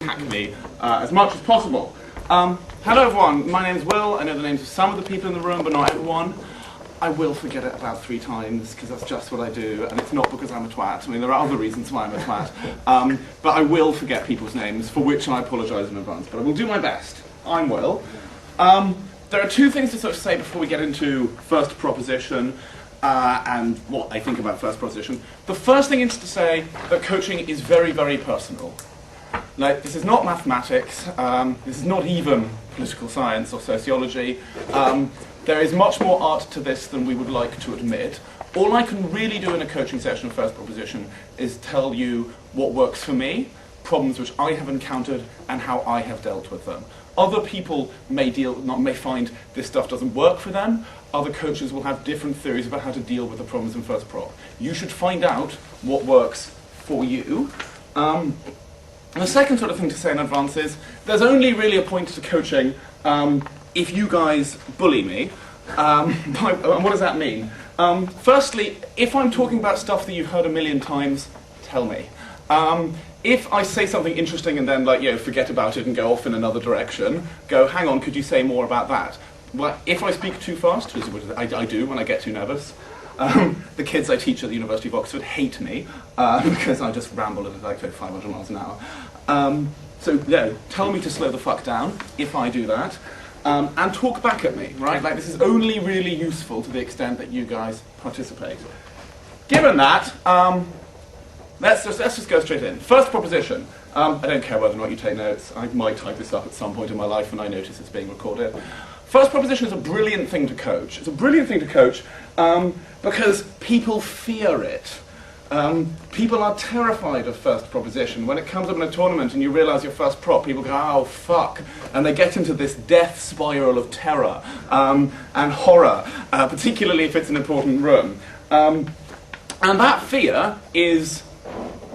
hack me as much as possible. Hello everyone, my name is Will. I know the names of some of the people in the room, but not everyone. I will forget it about 3 times, because that's just what I do, and it's not because I'm a twat. I mean, there are other reasons why I'm a twat. But I will forget people's names, for which I apologise in advance, but I will do my best. I'm Will. There are 2 things to sort of say before we get into first proposition and what I think about first proposition. The first thing is to say that coaching is very, very personal. Like, this is not mathematics, this is not even political science or sociology. There is much more art to this than we would like to admit. All I can really do in a coaching session of first proposition is tell you what works for me, problems which I have encountered, and how I have dealt with them. Other people may find this stuff doesn't work for them. Other coaches will have different theories about how to deal with the problems in first prop. You should find out what works for you. And the second sort of thing to say in advance is, there's only really a point to coaching if you guys bully me. And what does that mean? Firstly, if I'm talking about stuff that you've heard a million times, tell me. If I say something interesting and then, forget about it and go off in another direction, go, hang on, could you say more about that? Well, if I speak too fast, which I do when I get too nervous, the kids I teach at the University of Oxford hate me because I just ramble at like 500 miles an hour. So tell me to slow the fuck down if I do that, and talk back at me, right? Like, this is only really useful to the extent that you guys participate. Given that, let's just go straight in. First proposition. I don't care whether or not you take notes. I might type this up at some point in my life when I notice it's being recorded. First proposition is a brilliant thing to coach. It's a brilliant thing to coach because people fear it. People are terrified of first proposition. When it comes up in a tournament and you realise your first prop, people go, oh, fuck. And they get into this death spiral of terror and horror, particularly if it's an important room. And that fear is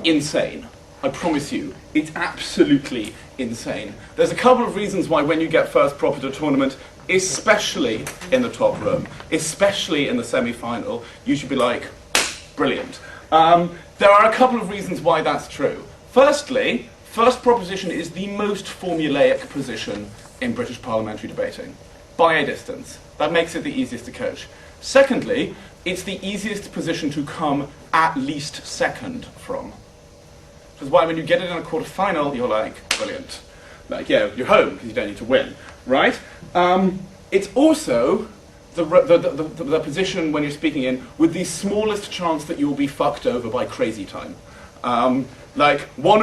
insane. I promise you, it's absolutely insane. There's a couple of reasons why when you get first prop at a tournament, especially in the top room, especially in the semi-final, you should be like, brilliant. There are a couple of reasons why that's true. Firstly, first proposition is the most formulaic position in British parliamentary debating, by a distance. That makes it the easiest to coach. Secondly, it's the easiest position to come at least second from. Which is why when you get it in a quarter-final, you're like, brilliant. Like, you're home, because you don't need to win, right? It's also the position when you're speaking in with the smallest chance that you'll be fucked over by crazy time. One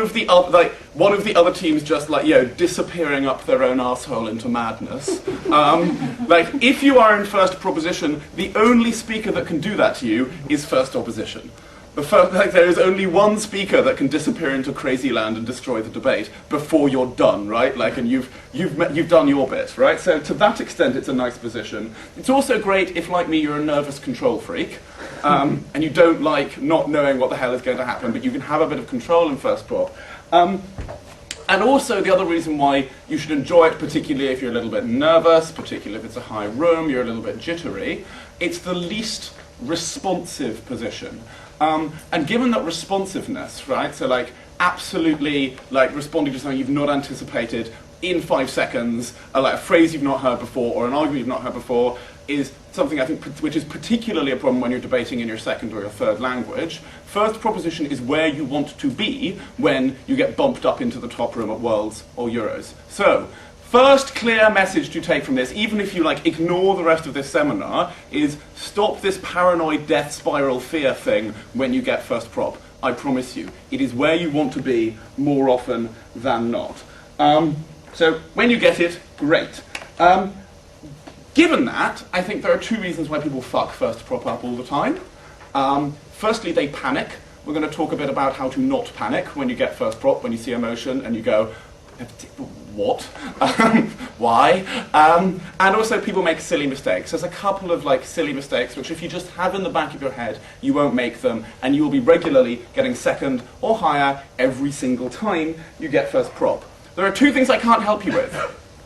of the other teams just disappearing up their own asshole into madness. If you are in first proposition, the only speaker that can do that to you is first opposition. There is only one speaker that can disappear into crazy land and destroy the debate before you're done, right? And you've done your bit, right? So to that extent, it's a nice position. It's also great if, like me, you're a nervous control freak, and you don't like not knowing what the hell is going to happen, but you can have a bit of control in first prop. And also the other reason why you should enjoy it, particularly if you're a little bit nervous, particularly if it's a high room, you're a little bit jittery, it's the least responsive position. And given that responsiveness, right, so absolutely responding to something you've not anticipated in 5 seconds, a phrase you've not heard before or an argument you've not heard before, is something I think which is particularly a problem when you're debating in your second or your third language. First proposition is where you want to be when you get bumped up into the top room at Worlds or Euros. So, first clear message to take from this, even if you ignore the rest of this seminar, is stop this paranoid death spiral fear thing when you get first prop. I promise you, it is where you want to be more often than not. So when you get it, great. Given that, I think there are 2 reasons why people fuck first prop up all the time. Firstly, they panic. We're going to talk a bit about how to not panic when you get first prop, when you see emotion and you go, what? Why? And also people make silly mistakes. There's a couple of silly mistakes which if you just have in the back of your head, you won't make them, and you will be regularly getting second or higher every single time you get first prop. There are 2 things I can't help you with.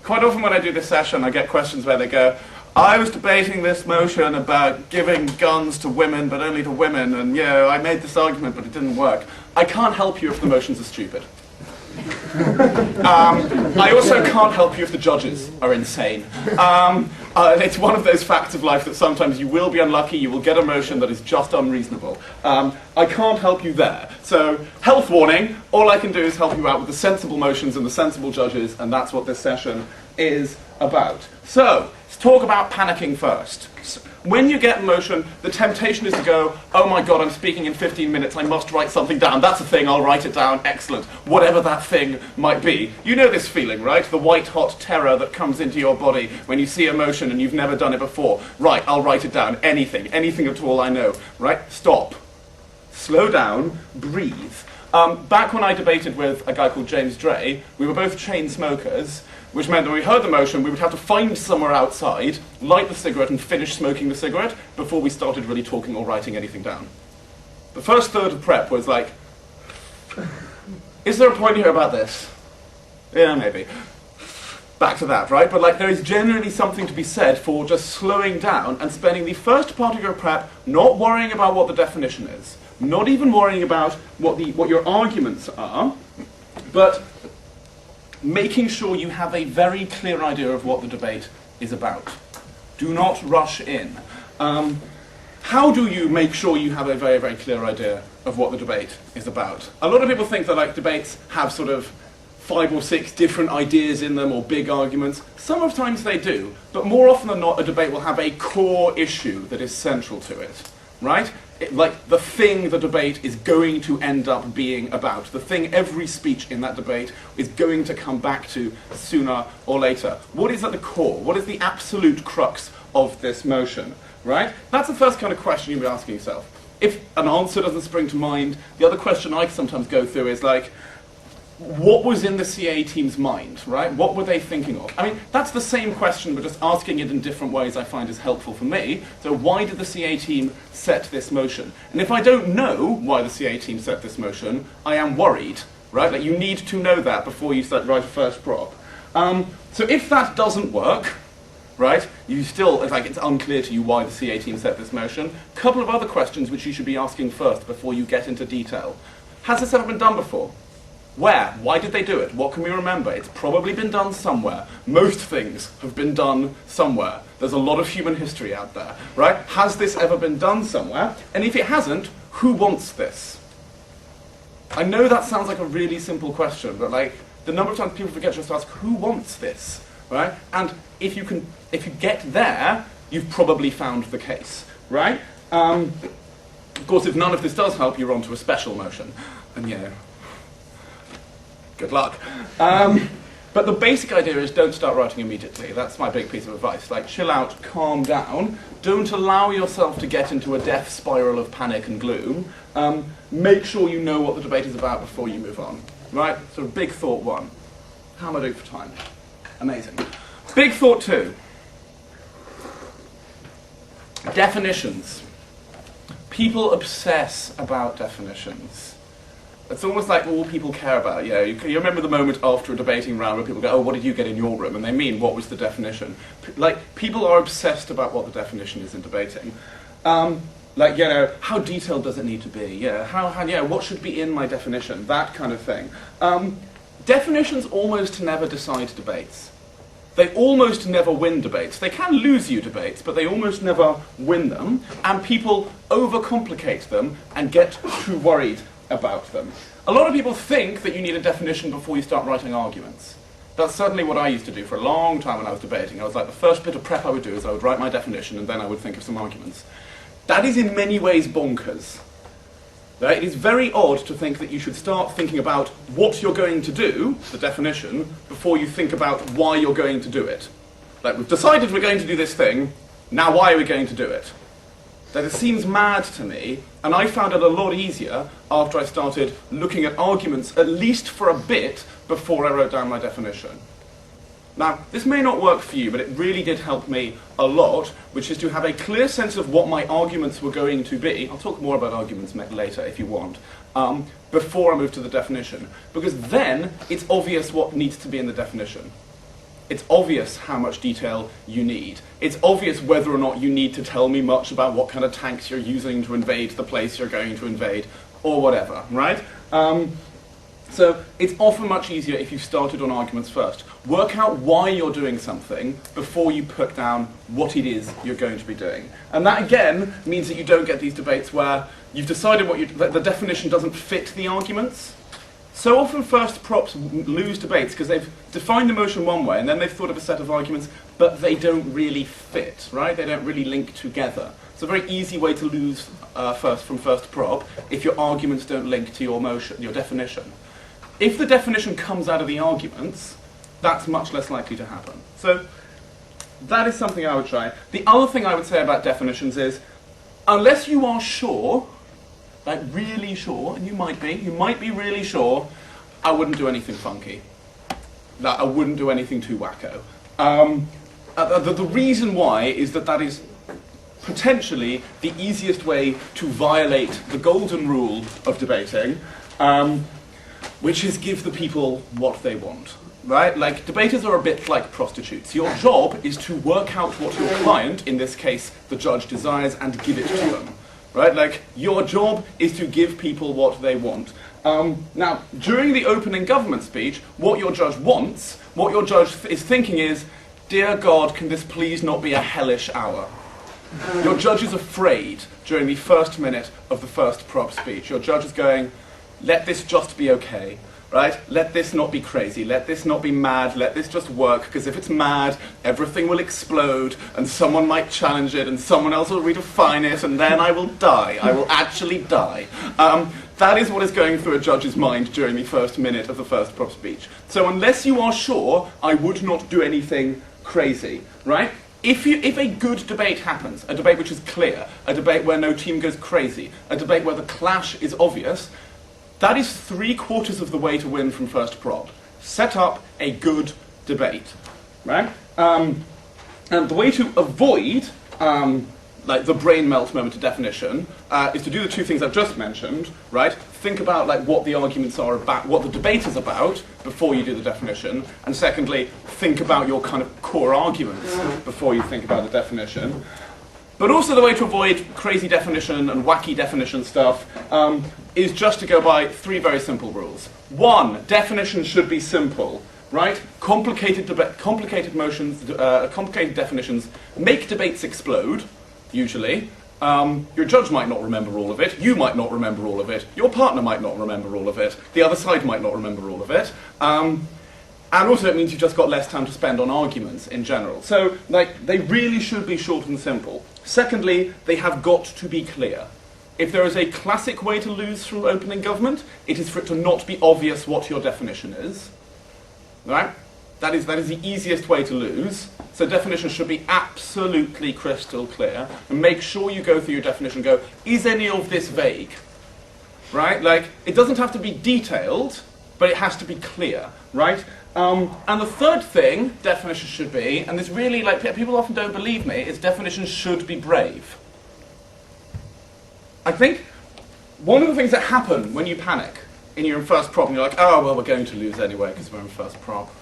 Quite often when I do this session, I get questions where they go, I was debating this motion about giving guns to women, but only to women, and I made this argument, but it didn't work. I can't help you if the motions are stupid. I also can't help you if the judges are insane. It's one of those facts of life that sometimes you will be unlucky, you will get a motion that is just unreasonable. I can't help you there. So, health warning, all I can do is help you out with the sensible motions and the sensible judges, and that's what this session is about. So, let's talk about panicking first. When you get motion, the temptation is to go, oh my god, I'm speaking in 15 minutes, I must write something down. That's a thing, I'll write it down, excellent. Whatever that thing might be. You know this feeling, right? The white-hot terror that comes into your body when you see a motion and you've never done it before. Right, I'll write it down, anything at all I know. Right, stop. Slow down, breathe. Back when I debated with a guy called James Dray, we were both chain smokers, which meant that when we heard the motion, we would have to find somewhere outside, light the cigarette and finish smoking the cigarette before we started really talking or writing anything down. The first third of prep was like, is there a point here about this? Yeah, maybe. Back to that, right? But like, there is generally something to be said for just slowing down and spending the first part of your prep not worrying about what the definition is, not even worrying about what your arguments are, but making sure you have a very clear idea of what the debate is about. Do not rush in. How do you make sure you have a very, very clear idea of what the debate is about? A lot of people think that like debates have sort of 5 or 6 different ideas in them or big arguments. Sometimes they do, but more often than not, a debate will have a core issue that is central to it, right? Like the thing the debate is going to end up being about, the thing every speech in that debate is going to come back to sooner or later. What is at the core? What is the absolute crux of this motion, right? That's the first kind of question you'll be asking yourself. If an answer doesn't spring to mind, the other question I sometimes go through is like, what was in the CA team's mind, right? What were they thinking of? I mean, that's the same question, but just asking it in different ways I find is helpful for me. So why did the CA team set this motion? And if I don't know why the CA team set this motion, I am worried, right? Like, you need to know that before you start write a first prop. So if that doesn't work, right, it's unclear to you why the CA team set this motion, a couple of other questions which you should be asking first before you get into detail. Has this ever been done before? Where? Why did they do it? What can we remember? It's probably been done somewhere. Most things have been done somewhere. There's a lot of human history out there, right? Has this ever been done somewhere? And if it hasn't, who wants this? I know that sounds like a really simple question, but like, the number of times people forget just to ask, who wants this, right? And if you get there, you've probably found the case, right? Of course, if none of this does help, you're on to a special motion. And yeah, good luck. But the basic idea is don't start writing immediately. That's my big piece of advice. Like, chill out, calm down. Don't allow yourself to get into a death spiral of panic and gloom. Make sure you know what the debate is about before you move on. Right? So big thought 1. How am I doing for time? Amazing. Big thought 2. Definitions. People obsess about definitions. It's almost like all people care about. You remember the moment after a debating round where people go, oh, what did you get in your room? And they mean, what was the definition? People are obsessed about what the definition is in debating. How detailed does it need to be? What should be in my definition? That kind of thing. Definitions almost never decide debates. They almost never win debates. They can lose you debates, but they almost never win them. And people overcomplicate them and get too worried about them. A lot of people think that you need a definition before you start writing arguments. That's certainly what I used to do for a long time when I was debating. I was like, the first bit of prep I would do is I would write my definition and then I would think of some arguments. That is in many ways bonkers. Right? It is very odd to think that you should start thinking about what you're going to do, the definition, before you think about why you're going to do it. Like, we've decided we're going to do this thing, now why are we going to do it? That it seems mad to me, and I found it a lot easier after I started looking at arguments, at least for a bit, before I wrote down my definition. Now, this may not work for you, but it really did help me a lot, which is to have a clear sense of what my arguments were going to be. I'll talk more about arguments later if you want, before I move to the definition. Because then, it's obvious what needs to be in the definition. It's obvious how much detail you need. It's obvious whether or not you need to tell me much about what kind of tanks you're using to invade the place you're going to invade, or whatever, right? So it's often much easier if you started on arguments first. Work out why you're doing something before you put down what it is you're going to be doing. And that, again, means that you don't get these debates where you've decided that the definition doesn't fit the arguments. So often first props lose debates because they've defined the motion one way and then they've thought of a set of arguments, but they don't really fit, right? They don't really link together. It's a very easy way to lose from first prop if your arguments don't link to your motion, your definition. If the definition comes out of the arguments, that's much less likely to happen. So that is something I would try. The other thing I would say about definitions is, unless you are sure, like really sure, and you might be really sure, I wouldn't do anything funky. Like, I wouldn't do anything too wacko. The reason why is that is potentially the easiest way to violate the golden rule of debating, which is give the people what they want, right? Like, debaters are a bit like prostitutes. Your job is to work out what your client, in this case the judge, desires and give it to them, right? Like, your job is to give people what they want. Now, during the opening government speech, what your judge wants, what your judge is thinking is, dear God, can this please not be a hellish hour? Your judge is afraid during the first minute of the first prop speech. Your judge is going, let this just be okay, right? Let this not be crazy, let this not be mad, let this just work, because if it's mad, everything will explode, and someone might challenge it, and someone else will redefine it, and then I will die. I will actually die. That is what is going through a judge's mind during the first minute of the first prop speech. So unless you are sure, I would not do anything crazy, right? If a good debate happens, a debate which is clear, a debate where no team goes crazy, a debate where the clash is obvious, that is 3/4 of the way to win from first prop. Set up a good debate, right? And the way to avoid like the brain melt moment of definition is to do the two things I've just mentioned, right? Think about like what the arguments are about, what the debate is about before you do the definition, and secondly, think about your kind of core arguments before you think about the definition. But also the way to avoid crazy definition and wacky definition stuff is just to go by 3 very simple rules. 1, definitions should be simple, right? Complicated definitions make debates explode, usually. Your judge might not remember all of it, you might not remember all of it, your partner might not remember all of it, the other side might not remember all of it. And also it means you've just got less time to spend on arguments in general. So, like, they really should be short and simple. Secondly, they have got to be clear. If there is a classic way to lose from opening government, it is for it to not be obvious what your definition is. Right? That is the easiest way to lose. So definitions should be absolutely crystal clear. And make sure you go through your definition and go, is any of this vague? Right? Like, it doesn't have to be detailed, but it has to be clear, right? And the third thing definitions should be, and this really, like, people often don't believe me, is definitions should be brave. I think one of the things that happen when you panic and you're in first prop and you're like, oh, well, we're going to lose anyway because we're in first prop.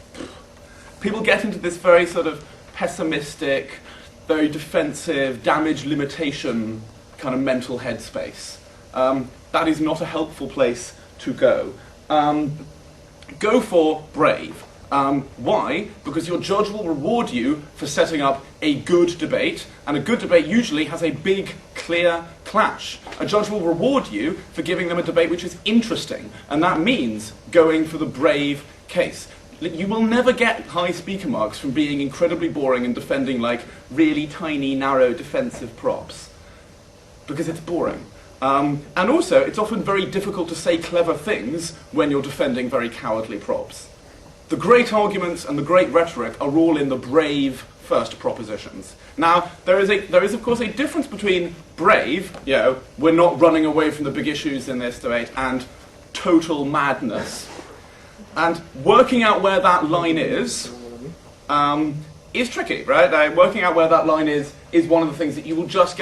People get into this very sort of pessimistic, very defensive, damage limitation kind of mental headspace. That is not a helpful place to go. Go for brave. Why? Because your judge will reward you for setting up a good debate, and a good debate usually has a big, clear clash. A judge will reward you for giving them a debate which is interesting, and that means going for the brave case. You will never get high speaker marks from being incredibly boring and defending like really tiny, narrow, defensive props, because it's boring. And also, it's often very difficult to say clever things when you're defending very cowardly props. The great arguments and the great rhetoric are all in the brave first propositions. Now, there is of course a difference between brave, you know, we're not running away from the big issues in this debate, and total madness. And working out where that line is tricky, right? Working out where that line is one of the things that you will just get